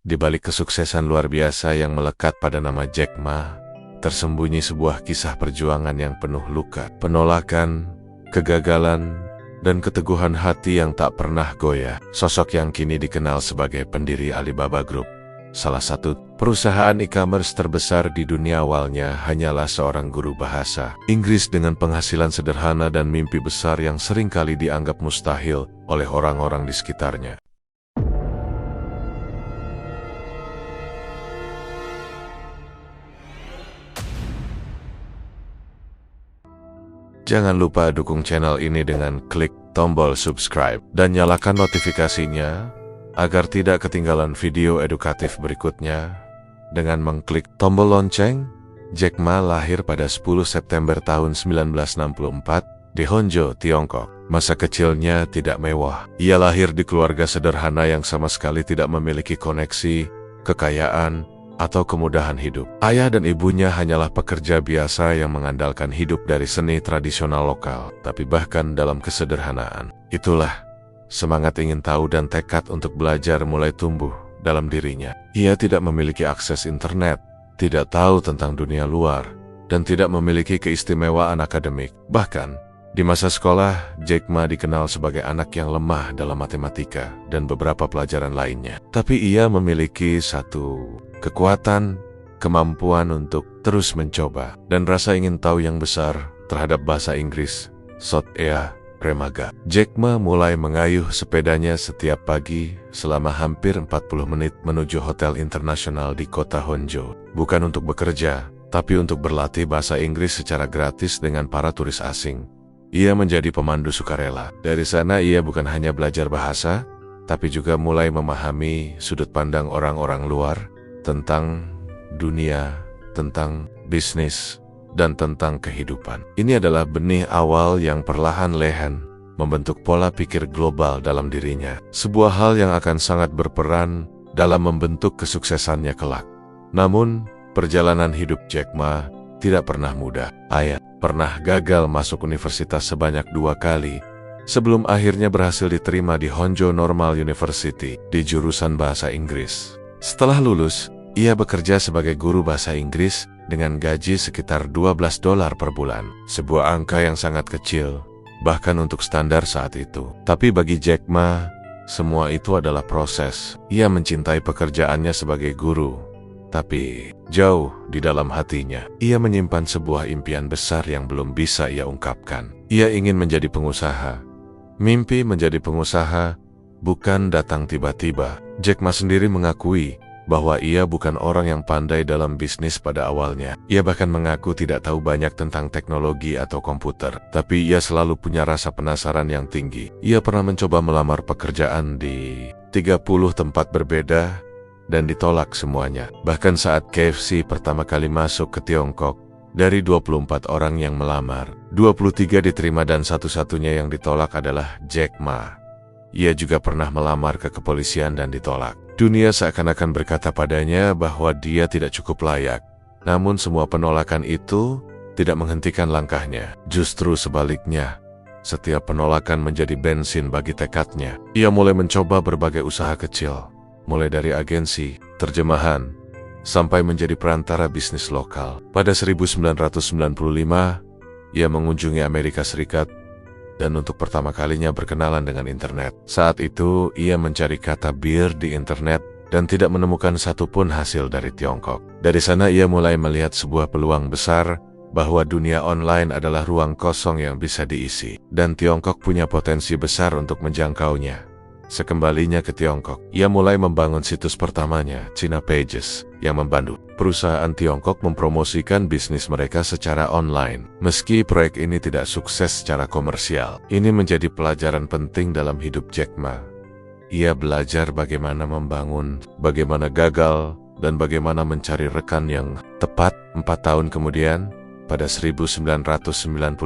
Di balik kesuksesan luar biasa yang melekat pada nama Jack Ma, tersembunyi sebuah kisah perjuangan yang penuh luka, penolakan, kegagalan, dan keteguhan hati yang tak pernah goyah. Sosok yang kini dikenal sebagai pendiri Alibaba Group, salah satu perusahaan e-commerce terbesar di dunia, awalnya hanyalah seorang guru bahasa Inggris dengan penghasilan sederhana dan mimpi besar yang seringkali dianggap mustahil oleh orang-orang di sekitarnya. Jangan lupa dukung channel ini dengan klik tombol subscribe dan nyalakan notifikasinya agar tidak ketinggalan video edukatif berikutnya. Dengan mengklik tombol lonceng, Jack Ma lahir pada 10 September tahun 1964 di Hangzhou, Tiongkok. Masa kecilnya tidak mewah. Ia lahir di keluarga sederhana yang sama sekali tidak memiliki koneksi, kekayaan, atau kemudahan hidup. Ayah dan ibunya hanyalah pekerja biasa yang mengandalkan hidup dari seni tradisional lokal. Tapi bahkan dalam kesederhanaan, itulah semangat ingin tahu dan tekad untuk belajar mulai tumbuh dalam dirinya. Ia tidak memiliki akses internet, tidak tahu tentang dunia luar, dan tidak memiliki keistimewaan akademik. Bahkan, di masa sekolah, Jack Ma dikenal sebagai anak yang lemah dalam matematika dan beberapa pelajaran lainnya. Tapi ia memiliki satu kekuatan, kemampuan untuk terus mencoba, dan rasa ingin tahu yang besar terhadap bahasa Inggris. Sot-ea remaga. Jack Ma mulai mengayuh sepedanya setiap pagi selama hampir 40 menit menuju hotel internasional di kota Hangzhou. Bukan untuk bekerja, tapi untuk berlatih bahasa Inggris secara gratis dengan para turis asing. Ia menjadi pemandu sukarela. Dari sana ia bukan hanya belajar bahasa, tapi juga mulai memahami sudut pandang orang-orang luar tentang dunia, tentang bisnis, dan tentang kehidupan. Ini adalah benih awal yang perlahan-lahan membentuk pola pikir global dalam dirinya. Sebuah hal yang akan sangat berperan dalam membentuk kesuksesannya kelak. Namun, perjalanan hidup Jack Ma tidak pernah mudah. Ia pernah gagal masuk universitas sebanyak 2 kali, sebelum akhirnya berhasil diterima di Hangzhou Normal University di jurusan bahasa Inggris. Setelah lulus, ia bekerja sebagai guru bahasa Inggris dengan gaji sekitar $12 per bulan. Sebuah angka yang sangat kecil, bahkan untuk standar saat itu. Tapi bagi Jack Ma, semua itu adalah proses. Ia mencintai pekerjaannya sebagai guru. Tapi jauh di dalam hatinya, ia menyimpan sebuah impian besar yang belum bisa ia ungkapkan. Ia ingin menjadi pengusaha. Mimpi menjadi pengusaha bukan datang tiba-tiba. Jack Ma sendiri mengakui bahwa ia bukan orang yang pandai dalam bisnis pada awalnya. Ia bahkan mengaku tidak tahu banyak tentang teknologi atau komputer. Tapi ia selalu punya rasa penasaran yang tinggi. Ia pernah mencoba melamar pekerjaan di 30 tempat berbeda, dan ditolak semuanya. Bahkan saat KFC pertama kali masuk ke Tiongkok, dari 24 orang yang melamar, 23 diterima dan satu-satunya yang ditolak adalah Jack Ma. Ia juga pernah melamar ke kepolisian dan ditolak. Dunia seakan-akan berkata padanya bahwa dia tidak cukup layak. Namun semua penolakan itu tidak menghentikan langkahnya. Justru sebaliknya, setiap penolakan menjadi bensin bagi tekadnya. Ia mulai mencoba berbagai usaha kecil, mulai dari agensi, terjemahan, sampai menjadi perantara bisnis lokal. Pada 1995, ia mengunjungi Amerika Serikat dan untuk pertama kalinya berkenalan dengan internet. Saat itu, ia mencari kata bir di internet dan tidak menemukan satupun hasil dari Tiongkok. Dari sana ia mulai melihat sebuah peluang besar bahwa dunia online adalah ruang kosong yang bisa diisi, dan Tiongkok punya potensi besar untuk menjangkaunya. Sekembalinya ke Tiongkok, ia mulai membangun situs pertamanya, China Pages, yang membantu perusahaan Tiongkok mempromosikan bisnis mereka secara online. Meski proyek ini tidak sukses secara komersial, ini menjadi pelajaran penting dalam hidup Jack Ma. Ia belajar bagaimana membangun, bagaimana gagal, dan bagaimana mencari rekan yang tepat. 4 tahun kemudian, pada 1999,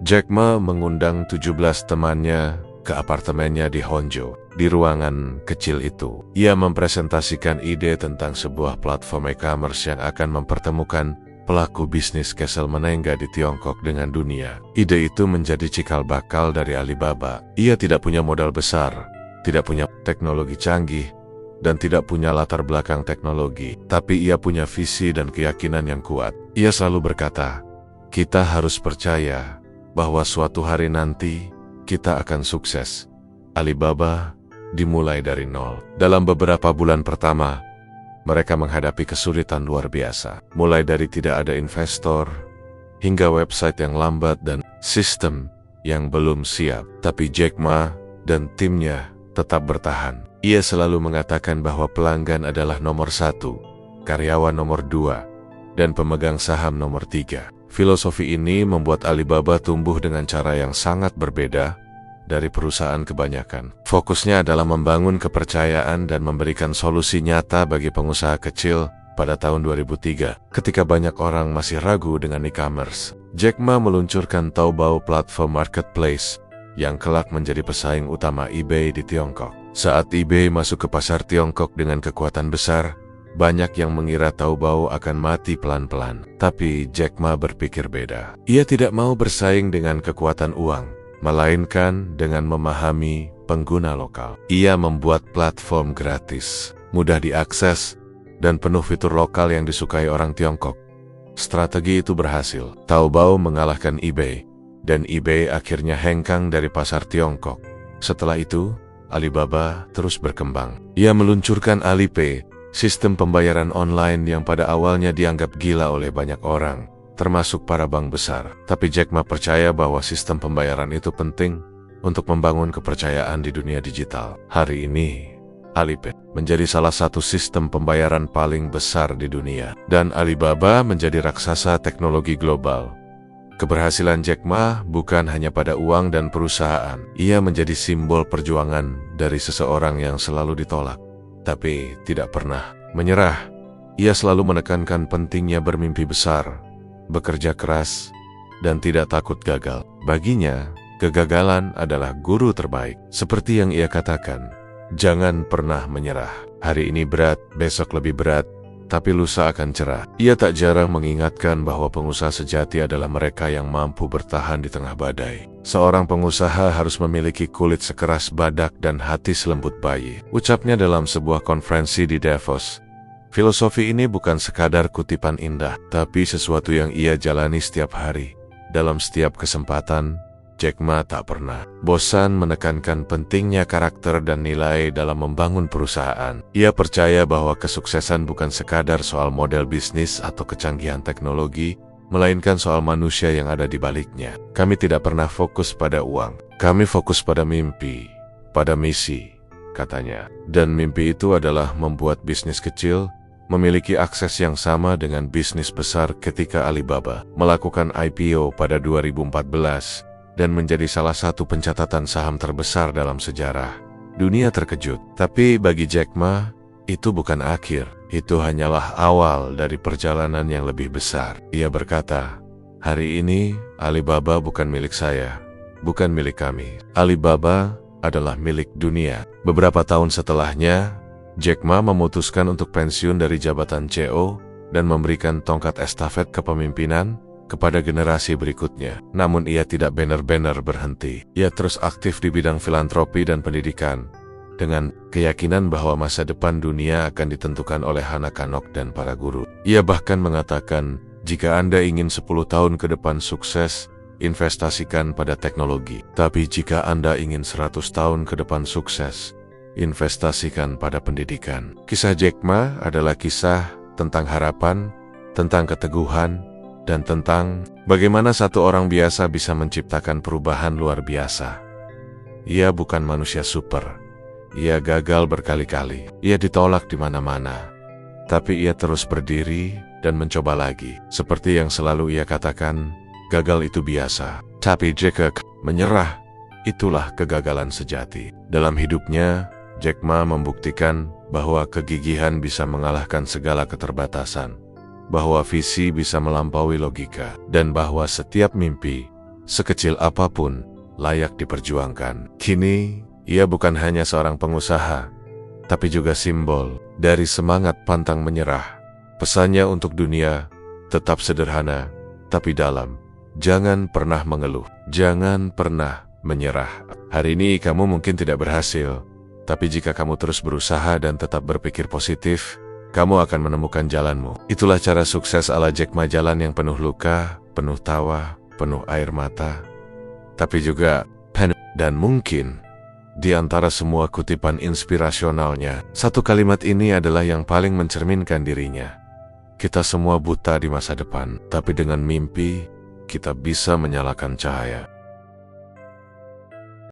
Jack Ma mengundang 17 temannya ke apartemennya di Hangzhou. Di ruangan kecil itu, ia mempresentasikan ide tentang sebuah platform e-commerce yang akan mempertemukan pelaku bisnis kesel menengah di Tiongkok dengan dunia. Ide itu menjadi cikal bakal dari Alibaba. Ia tidak punya modal besar, tidak punya teknologi canggih, dan tidak punya latar belakang teknologi, tapi ia punya visi dan keyakinan yang kuat. Ia selalu berkata, "Kita harus percaya bahwa suatu hari nanti kita akan sukses." Alibaba dimulai dari nol. Dalam beberapa bulan pertama, mereka menghadapi kesulitan luar biasa. Mulai dari tidak ada investor, hingga website yang lambat dan sistem yang belum siap. Tapi Jack Ma dan timnya tetap bertahan. Ia selalu mengatakan bahwa pelanggan adalah nomor 1, karyawan nomor 2, dan pemegang saham nomor 3. Filosofi ini membuat Alibaba tumbuh dengan cara yang sangat berbeda dari perusahaan kebanyakan. Fokusnya adalah membangun kepercayaan dan memberikan solusi nyata bagi pengusaha kecil. Pada tahun 2003, ketika banyak orang masih ragu dengan e-commerce, Jack Ma meluncurkan Taobao, platform marketplace yang kelak menjadi pesaing utama eBay di Tiongkok. Saat eBay masuk ke pasar Tiongkok dengan kekuatan besar, banyak yang mengira Taobao akan mati pelan-pelan. Tapi Jack Ma berpikir beda. Ia tidak mau bersaing dengan kekuatan uang, melainkan dengan memahami pengguna lokal. Ia membuat platform gratis, mudah diakses, dan penuh fitur lokal yang disukai orang Tiongkok. Strategi itu berhasil. Taobao mengalahkan eBay, dan eBay akhirnya hengkang dari pasar Tiongkok. Setelah itu, Alibaba terus berkembang. Ia meluncurkan Alipay, sistem pembayaran online yang pada awalnya dianggap gila oleh banyak orang, termasuk para bank besar. Tapi Jack Ma percaya bahwa sistem pembayaran itu penting untuk membangun kepercayaan di dunia digital. Hari ini, Alipay menjadi salah satu sistem pembayaran paling besar di dunia, dan Alibaba menjadi raksasa teknologi global. Keberhasilan Jack Ma bukan hanya pada uang dan perusahaan. Ia menjadi simbol perjuangan dari seseorang yang selalu ditolak, tapi tidak pernah menyerah. Ia selalu menekankan pentingnya bermimpi besar, bekerja keras, dan tidak takut gagal. Baginya, kegagalan adalah guru terbaik. Seperti yang ia katakan, "Jangan pernah menyerah. Hari ini berat, besok lebih berat, tapi lusa akan cerah." Ia tak jarang mengingatkan bahwa pengusaha sejati adalah mereka yang mampu bertahan di tengah badai. Seorang pengusaha harus memiliki kulit sekeras badak dan hati selembut bayi, ucapnya dalam sebuah konferensi di Davos. Filosofi ini bukan sekadar kutipan indah, tapi sesuatu yang ia jalani setiap hari. Dalam setiap kesempatan, Jack Ma tak pernah bosan menekankan pentingnya karakter dan nilai dalam membangun perusahaan. Ia percaya bahwa kesuksesan bukan sekadar soal model bisnis atau kecanggihan teknologi, melainkan soal manusia yang ada di baliknya. "Kami tidak pernah fokus pada uang. Kami fokus pada mimpi, pada misi," katanya. Dan mimpi itu adalah membuat bisnis kecil memiliki akses yang sama dengan bisnis besar. Ketika Alibaba melakukan IPO pada 2014, dan menjadi salah satu pencatatan saham terbesar dalam sejarah, dunia terkejut. Tapi bagi Jack Ma, itu bukan akhir. Itu hanyalah awal dari perjalanan yang lebih besar. Ia berkata, "Hari ini, Alibaba bukan milik saya, bukan milik kami. Alibaba adalah milik dunia." Beberapa tahun setelahnya, Jack Ma memutuskan untuk pensiun dari jabatan CEO dan memberikan tongkat estafet kepemimpinan kepada generasi berikutnya. Namun ia tidak benar-benar berhenti. Ia terus aktif di bidang filantropi dan pendidikan, dengan keyakinan bahwa masa depan dunia akan ditentukan oleh anak-anak dan para guru. Ia bahkan mengatakan, "Jika Anda ingin 10 tahun ke depan sukses, investasikan pada teknologi. Tapi jika Anda ingin 100 tahun ke depan sukses, investasikan pada pendidikan." Kisah Jack Ma adalah kisah tentang harapan, tentang keteguhan, dan tentang bagaimana satu orang biasa bisa menciptakan perubahan luar biasa. Ia bukan manusia super. Ia gagal berkali-kali. Ia ditolak di mana-mana. Tapi ia terus berdiri dan mencoba lagi. Seperti yang selalu ia katakan, gagal itu biasa. Tapi jika menyerah, itulah kegagalan sejati. Dalam hidupnya, Jack Ma membuktikan bahwa kegigihan bisa mengalahkan segala keterbatasan, bahwa visi bisa melampaui logika, dan bahwa setiap mimpi, sekecil apapun, layak diperjuangkan. Kini, ia bukan hanya seorang pengusaha, tapi juga simbol dari semangat pantang menyerah. Pesannya untuk dunia, tetap sederhana, tapi dalam. Jangan pernah mengeluh, jangan pernah menyerah. Hari ini kamu mungkin tidak berhasil, Tapi jika kamu terus berusaha dan tetap berpikir positif, kamu akan menemukan jalanmu. Itulah cara sukses ala Jack Ma, jalan yang penuh luka, penuh tawa, penuh air mata, tapi juga penuh. Dan mungkin di antara semua kutipan inspirasionalnya, satu kalimat ini adalah yang paling mencerminkan dirinya. Kita semua buta di masa depan, tapi dengan mimpi, kita bisa menyalakan cahaya.